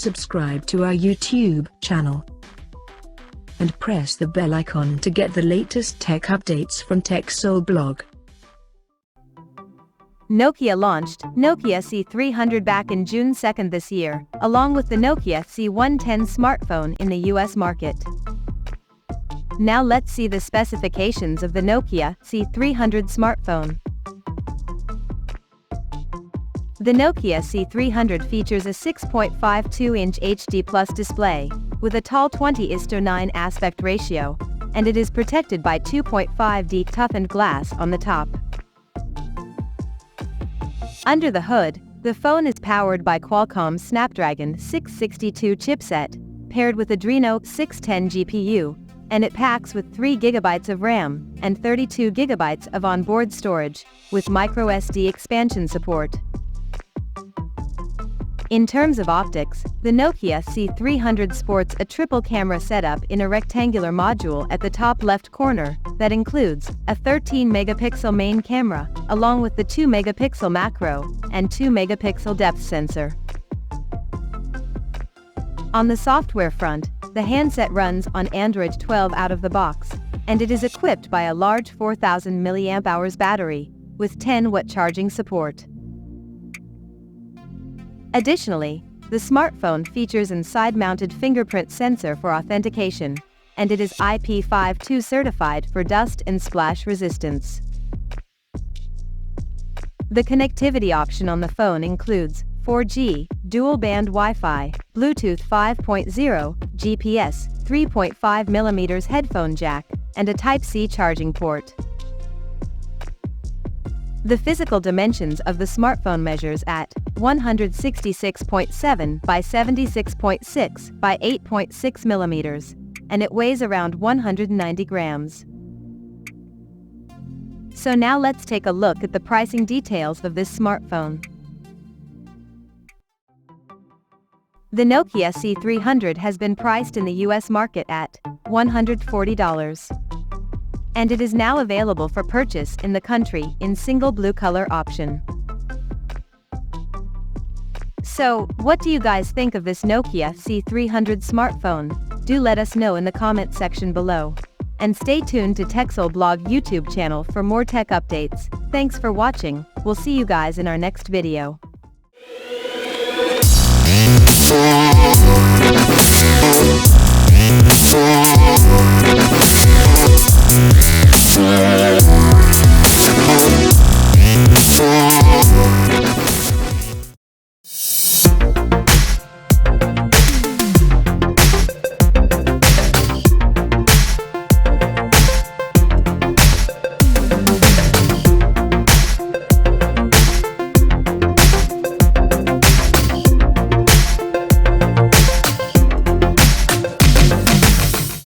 subscribe to our YouTube channel, and press the bell icon to get the latest tech updates from TechSole Blog. Nokia launched Nokia C300 back in June 2 this year, along with the Nokia C110 smartphone in the US market. Now let's see the specifications of the Nokia C300 smartphone. The Nokia C300 features a 6.52-inch HD Plus display, with a tall 20:9 aspect ratio, and it is protected by 2.5D toughened glass on the top. Under the hood, the phone is powered by Qualcomm's Snapdragon 662 chipset, paired with Adreno 610 GPU, and it packs with 3 GB of RAM and 32 GB of onboard storage, with microSD expansion support. In terms of optics, the Nokia C300 sports a triple camera setup in a rectangular module at the top left corner that includes a 13-megapixel main camera, along with the 2-megapixel macro and 2-megapixel depth sensor. On the software front, the handset runs on Android 12 out of the box, and it is equipped by a large 4000 mAh battery, with 10-watt charging support. Additionally, the smartphone features a side-mounted fingerprint sensor for authentication, and it is IP52 certified for dust and splash resistance. The connectivity option on the phone includes 4G, dual-band Wi-Fi, Bluetooth 5.0, GPS, 3.5mm headphone jack, and a Type-C charging port. The physical dimensions of the smartphone measures at 166.7 by 76.6 by 8.6 millimeters, and it weighs around 190 grams. So now let's take a look at the pricing details of this smartphone. The Nokia C300 has been priced in the US market at $140. And it is now available for purchase in the country in single blue color option. So, what do you guys think of this Nokia C300 smartphone? Do let us know in the comment section below. And stay tuned to TechSole Blog YouTube channel for more tech updates. Thanks for watching. We'll see you guys in our next video.